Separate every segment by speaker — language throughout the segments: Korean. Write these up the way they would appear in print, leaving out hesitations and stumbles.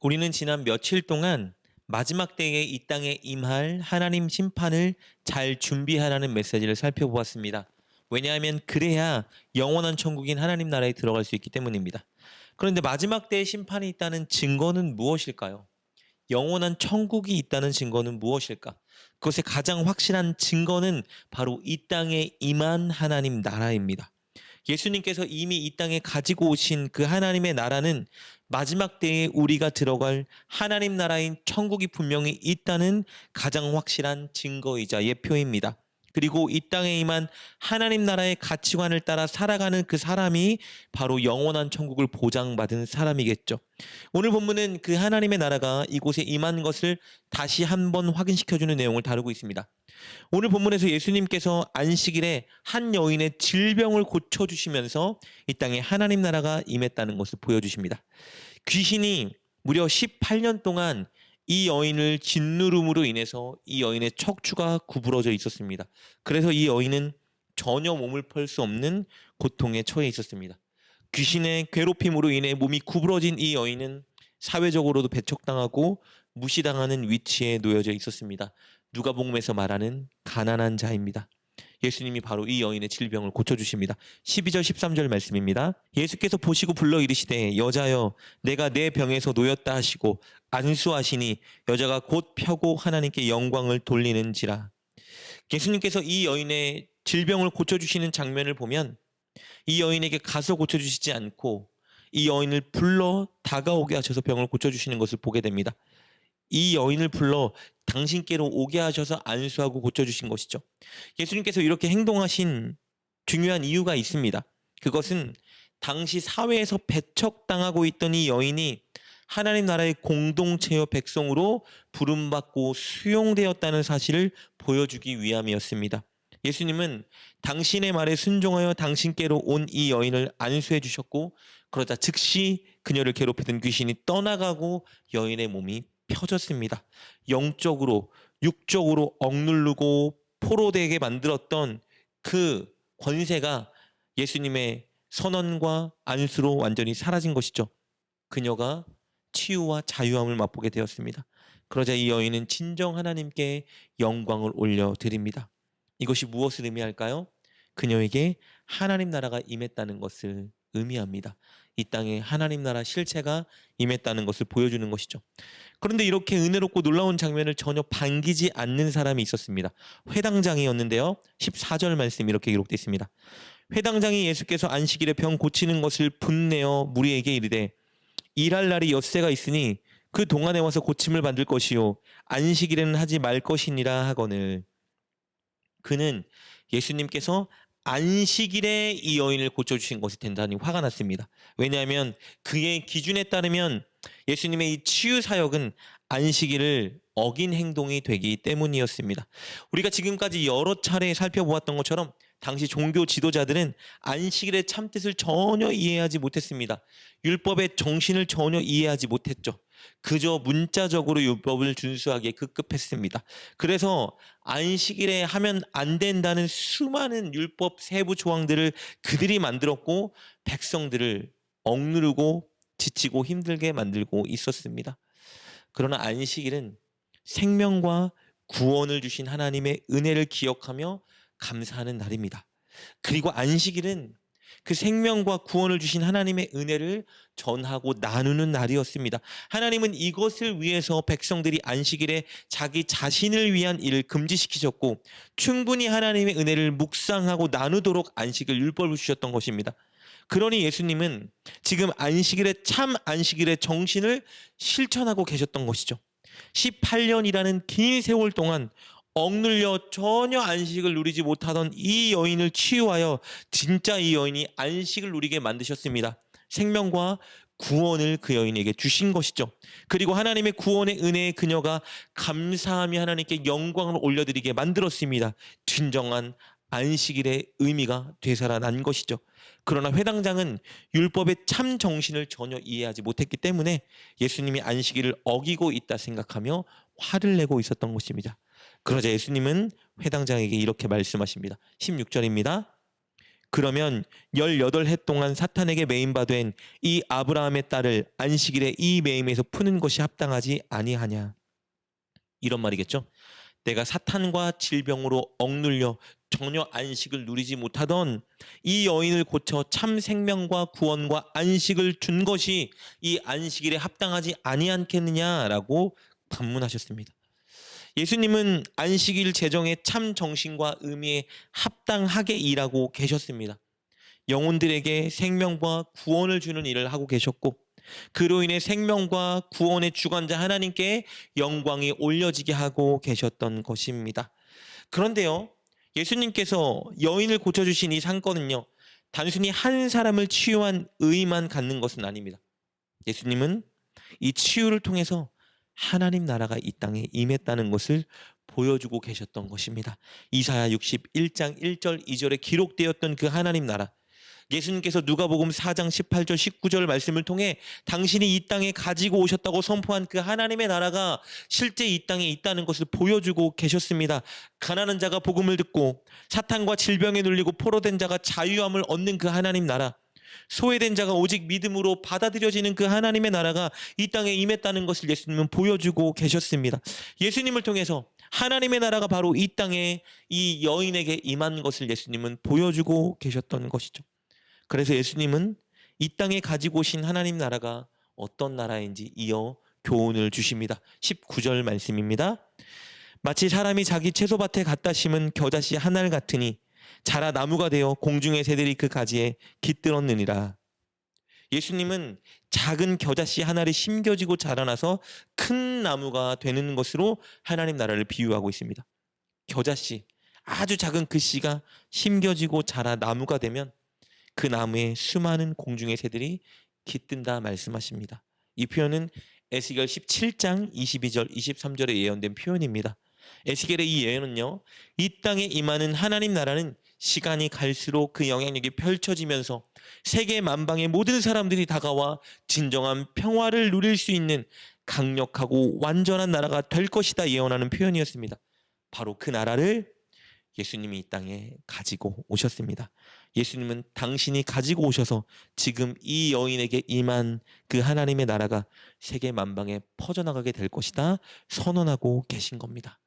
Speaker 1: 우리는 지난 며칠 동안 마지막 때에 이 땅에 임할 하나님 심판을 잘 준비하라는 메시지를 살펴보았습니다. 왜냐하면 그래야 영원한 천국인 하나님 나라에 들어갈 수 있기 때문입니다. 그런데 마지막 때에 심판이 있다는 증거는 무엇일까요? 영원한 천국이 있다는 증거는 무엇일까? 그것의 가장 확실한 증거는 바로 이 땅에 임한 하나님 나라입니다. 예수님께서 이미 이 땅에 가지고 오신 그 하나님의 나라는 마지막 때에 우리가 들어갈 하나님 나라인 천국이 분명히 있다는 가장 확실한 증거이자 예표입니다. 그리고 이 땅에 임한 하나님 나라의 가치관을 따라 살아가는 그 사람이 바로 영원한 천국을 보장받은 사람이겠죠. 오늘 본문은 그 하나님의 나라가 이곳에 임한 것을 다시 한번 확인시켜주는 내용을 다루고 있습니다. 오늘 본문에서 예수님께서 안식일에 한 여인의 질병을 고쳐주시면서 이 땅에 하나님 나라가 임했다는 것을 보여주십니다. 귀신이 무려 18년 동안 이 여인을 짓누름으로 인해서 이 여인의 척추가 구부러져 있었습니다. 그래서 이 여인은 전혀 몸을 펼 수 없는 고통에 처해 있었습니다. 귀신의 괴롭힘으로 인해 몸이 구부러진 이 여인은 사회적으로도 배척당하고 무시당하는 위치에 놓여져 있었습니다. 누가복음에서 말하는 가난한 자입니다. 예수님이 바로 이 여인의 질병을 고쳐주십니다. 12절 13절 말씀입니다. 예수께서 보시고 불러 이르시되 여자여 내가 내 병에서 놓였다 하시고 안수하시니 여자가 곧 펴고 하나님께 영광을 돌리는지라. 예수님께서 이 여인의 질병을 고쳐주시는 장면을 보면 이 여인에게 가서 고쳐주시지 않고 이 여인을 불러 다가오게 하셔서 병을 고쳐주시는 것을 보게 됩니다. 이 여인을 불러 당신께로 오게 하셔서 안수하고 고쳐주신 것이죠. 예수님께서 이렇게 행동하신 중요한 이유가 있습니다. 그것은 당시 사회에서 배척당하고 있던 이 여인이 하나님 나라의 공동체여 백성으로 부름받고 수용되었다는 사실을 보여주기 위함이었습니다. 예수님은 당신의 말에 순종하여 당신께로 온 이 여인을 안수해 주셨고 그러자 즉시 그녀를 괴롭히던 귀신이 떠나가고 여인의 몸이 펴졌습니다. 영적으로 육적으로 억누르고 포로되게 만들었던 그 권세가 예수님의 선언과 안수로 완전히 사라진 것이죠. 그녀가 치유와 자유함을 맛보게 되었습니다. 그러자 이 여인은 진정 하나님께 영광을 올려드립니다. 이것이 무엇을 의미할까요? 그녀에게 하나님 나라가 임했다는 것을 의미합니다. 이 땅에 하나님 나라 실체가 임했다는 것을 보여주는 것이죠. 그런데 이렇게 은혜롭고 놀라운 장면을 전혀 반기지 않는 사람이 있었습니다. 회당장이었는데요. 14절 말씀 이렇게 기록되어 있습니다. 회당장이 예수께서 안식일에 병 고치는 것을 분내어 무리에게 이르되 일할 날이 엿새가 있으니 그 동안에 와서 고침을 받을 것이요 안식일에는 하지 말 것이니라 하거늘. 그는 예수님께서 안식일에 이 여인을 고쳐주신 것이 대단히 화가 났습니다. 왜냐하면 그의 기준에 따르면 예수님의 이 치유 사역은 안식일을 어긴 행동이 되기 때문이었습니다. 우리가 지금까지 여러 차례 살펴보았던 것처럼 당시 종교 지도자들은 안식일의 참뜻을 전혀 이해하지 못했습니다. 율법의 정신을 전혀 이해하지 못했죠. 그저 문자적으로 율법을 준수하기에 급급했습니다. 그래서 안식일에 하면 안 된다는 수많은 율법 세부 조항들을 그들이 만들었고 백성들을 억누르고 지치고 힘들게 만들고 있었습니다. 그러나 안식일은 생명과 구원을 주신 하나님의 은혜를 기억하며 감사하는 날입니다. 그리고 안식일은 그 생명과 구원을 주신 하나님의 은혜를 전하고 나누는 날이었습니다. 하나님은 이것을 위해서 백성들이 안식일에 자기 자신을 위한 일을 금지시키셨고 충분히 하나님의 은혜를 묵상하고 나누도록 안식일 율법을 주셨던 것입니다. 그러니 예수님은 지금 안식일의 참 안식일의 정신을 실천하고 계셨던 것이죠. 18년이라는 긴 세월 동안 억눌려 전혀 안식을 누리지 못하던 이 여인을 치유하여 진짜 이 여인이 안식을 누리게 만드셨습니다. 생명과 구원을 그 여인에게 주신 것이죠. 그리고 하나님의 구원의 은혜에 그녀가 감사하며 하나님께 영광을 올려드리게 만들었습니다. 진정한 안식일의 의미가 되살아난 것이죠. 그러나 회당장은 율법의 참 정신을 전혀 이해하지 못했기 때문에 예수님이 안식일을 어기고 있다 생각하며 화를 내고 있었던 것입니다. 그러자 예수님은 회당장에게 이렇게 말씀하십니다. 16절입니다. 그러면 18해 동안 사탄에게 매임바 된 이 아브라함의 딸을 안식일에 이 매임에서 푸는 것이 합당하지 아니하냐. 이런 말이겠죠. 내가 사탄과 질병으로 억눌려 전혀 안식을 누리지 못하던 이 여인을 고쳐 참 생명과 구원과 안식을 준 것이 이 안식일에 합당하지 아니않겠느냐라고 반문하셨습니다. 예수님은 안식일 제정의 참 정신과 의미에 합당하게 일하고 계셨습니다. 영혼들에게 생명과 구원을 주는 일을 하고 계셨고, 그로 인해 생명과 구원의 주관자 하나님께 영광이 올려지게 하고 계셨던 것입니다. 그런데요, 예수님께서 여인을 고쳐주신 이 사건은요, 단순히 한 사람을 치유한 의만 갖는 것은 아닙니다. 예수님은 이 치유를 통해서 하나님 나라가 이 땅에 임했다는 것을 보여주고 계셨던 것입니다. 이사야 61장 1절 2절에 기록되었던 그 하나님 나라, 예수님께서 누가복음 4장 18절 19절 말씀을 통해 당신이 이 땅에 가지고 오셨다고 선포한 그 하나님의 나라가 실제 이 땅에 있다는 것을 보여주고 계셨습니다. 가난한 자가 복음을 듣고 사탄과 질병에 눌리고 포로된 자가 자유함을 얻는 그 하나님 나라, 소외된 자가 오직 믿음으로 받아들여지는 그 하나님의 나라가 이 땅에 임했다는 것을 예수님은 보여주고 계셨습니다. 예수님을 통해서 하나님의 나라가 바로 이 땅에 이 여인에게 임한 것을 예수님은 보여주고 계셨던 것이죠. 그래서 예수님은 이 땅에 가지고 오신 하나님 나라가 어떤 나라인지 이어 교훈을 주십니다. 19절 말씀입니다. 마치 사람이 자기 채소밭에 갖다 심은 겨자씨 한 알 같으니 자라 나무가 되어 공중의 새들이 그 가지에 깃들었느니라. 예수님은 작은 겨자씨 한 알이 심겨지고 자라나서 큰 나무가 되는 것으로 하나님 나라를 비유하고 있습니다. 겨자씨, 아주 작은 그 씨가 심겨지고 자라 나무가 되면 그 나무에 수많은 공중의 새들이 깃든다 말씀하십니다. 이 표현은 에스겔 17장 22절 23절에 예언된 표현입니다. 에스겔의 이 예언은요, 이 땅에 임하는 하나님 나라는 시간이 갈수록 그 영향력이 펼쳐지면서 세계 만방의 모든 사람들이 다가와 진정한 평화를 누릴 수 있는 강력하고 완전한 나라가 될 것이다 예언하는 표현이었습니다. 바로 그 나라를 예수님이 이 땅에 가지고 오셨습니다. 예수님은 당신이 가지고 오셔서 지금 이 여인에게 임한 그 하나님의 나라가 세계 만방에 퍼져나가게 될 것이다 선언하고 계신 겁니다.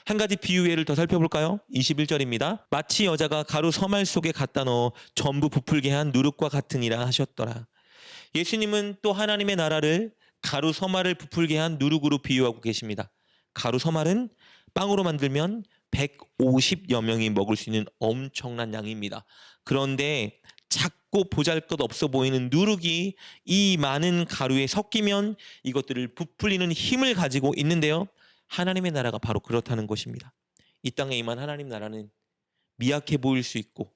Speaker 1: 한 가지 비유 예를 더 살펴볼까요? 21절입니다. 마치 여자가 가루 서말 속에 갖다 넣어 전부 부풀게 한 누룩과 같으니라 하셨더라. 예수님은 또 하나님의 나라를 가루 서말을 부풀게 한 누룩으로 비유하고 계십니다. 가루 서말은 빵으로 만들면 150여 명이 먹을 수 있는 엄청난 양입니다. 그런데 작고 보잘것없어 보이는 누룩이 이 많은 가루에 섞이면 이것들을 부풀리는 힘을 가지고 있는데요. 하나님의 나라가 바로 그렇다는 것입니다. 이 땅에 임한 하나님 나라는 미약해 보일 수 있고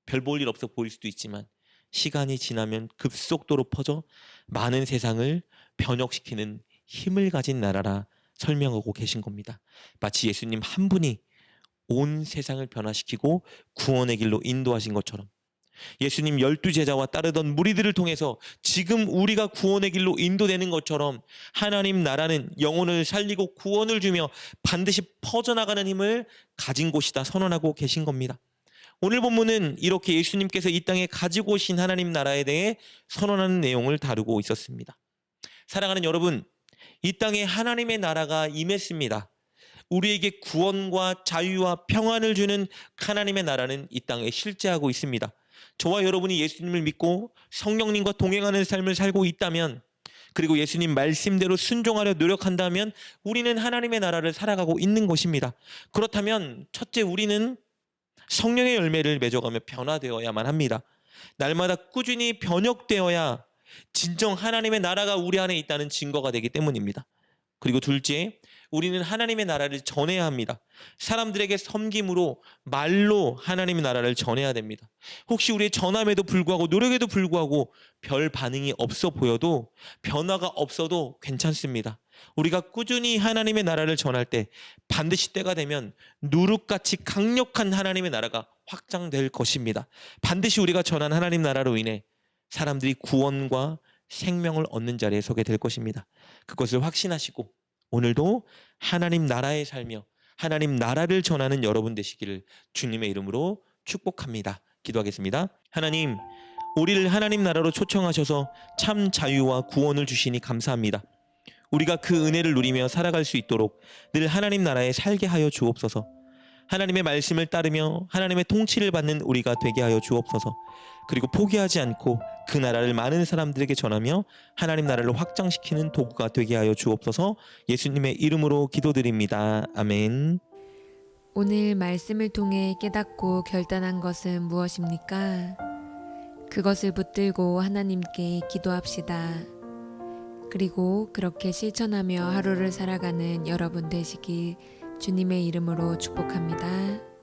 Speaker 1: 별 볼 일 없어 보일 수도 있지만 시간이 지나면 급속도로 퍼져 많은 세상을 변혁시키는 힘을 가진 나라라 설명하고 계신 겁니다. 마치 예수님 한 분이 온 세상을 변화시키고 구원의 길로 인도하신 것처럼 예수님 12제자와 따르던 무리들을 통해서 지금 우리가 구원의 길로 인도되는 것처럼 하나님 나라는 영혼을 살리고 구원을 주며 반드시 퍼져나가는 힘을 가진 곳이다 선언하고 계신 겁니다. 오늘 본문은 이렇게 예수님께서 이 땅에 가지고 오신 하나님 나라에 대해 선언하는 내용을 다루고 있었습니다. 사랑하는 여러분, 이 땅에 하나님의 나라가 임했습니다. 우리에게 구원과 자유와 평안을 주는 하나님의 나라는 이 땅에 실제하고 있습니다. 저와 여러분이 예수님을 믿고 성령님과 동행하는 삶을 살고 있다면, 그리고 예수님 말씀대로 순종하려 노력한다면 우리는 하나님의 나라를 살아가고 있는 것입니다. 그렇다면 첫째, 우리는 성령의 열매를 맺어가며 변화되어야만 합니다. 날마다 꾸준히 변혁되어야 진정 하나님의 나라가 우리 안에 있다는 증거가 되기 때문입니다. 그리고 둘째, 우리는 하나님의 나라를 전해야 합니다. 사람들에게 섬김으로 말로 하나님의 나라를 전해야 됩니다. 혹시 우리의 전함에도 불구하고 노력에도 불구하고 별 반응이 없어 보여도 변화가 없어도 괜찮습니다. 우리가 꾸준히 하나님의 나라를 전할 때 반드시 때가 되면 누룩같이 강력한 하나님의 나라가 확장될 것입니다. 반드시 우리가 전한 하나님 나라로 인해 사람들이 구원과 생명을 얻는 자리에 서게 될 것입니다. 그것을 확신하시고 오늘도 하나님 나라에 살며 하나님 나라를 전하는 여러분 되시기를 주님의 이름으로 축복합니다. 기도하겠습니다. 하나님, 우리를 하나님 나라로 초청하셔서 참 자유와 구원을 주시니 감사합니다. 우리가 그 은혜를 누리며 살아갈 수 있도록 늘 하나님 나라에 살게 하여 주옵소서. 하나님의 말씀을 따르며 하나님의 통치를 받는 우리가 되게 하여 주옵소서. 그리고 포기하지 않고 그 나라를 많은 사람들에게 전하며 하나님 나라를 확장시키는 도구가 되게 하여 주옵소서. 예수님의 이름으로 기도드립니다. 아멘.
Speaker 2: 오늘 말씀을 통해 깨닫고 결단한 것은 무엇입니까? 그것을 붙들고 하나님께 기도합시다. 그리고 그렇게 실천하며 하루를 살아가는 여러분 되시길 주님의 이름으로 축복합니다.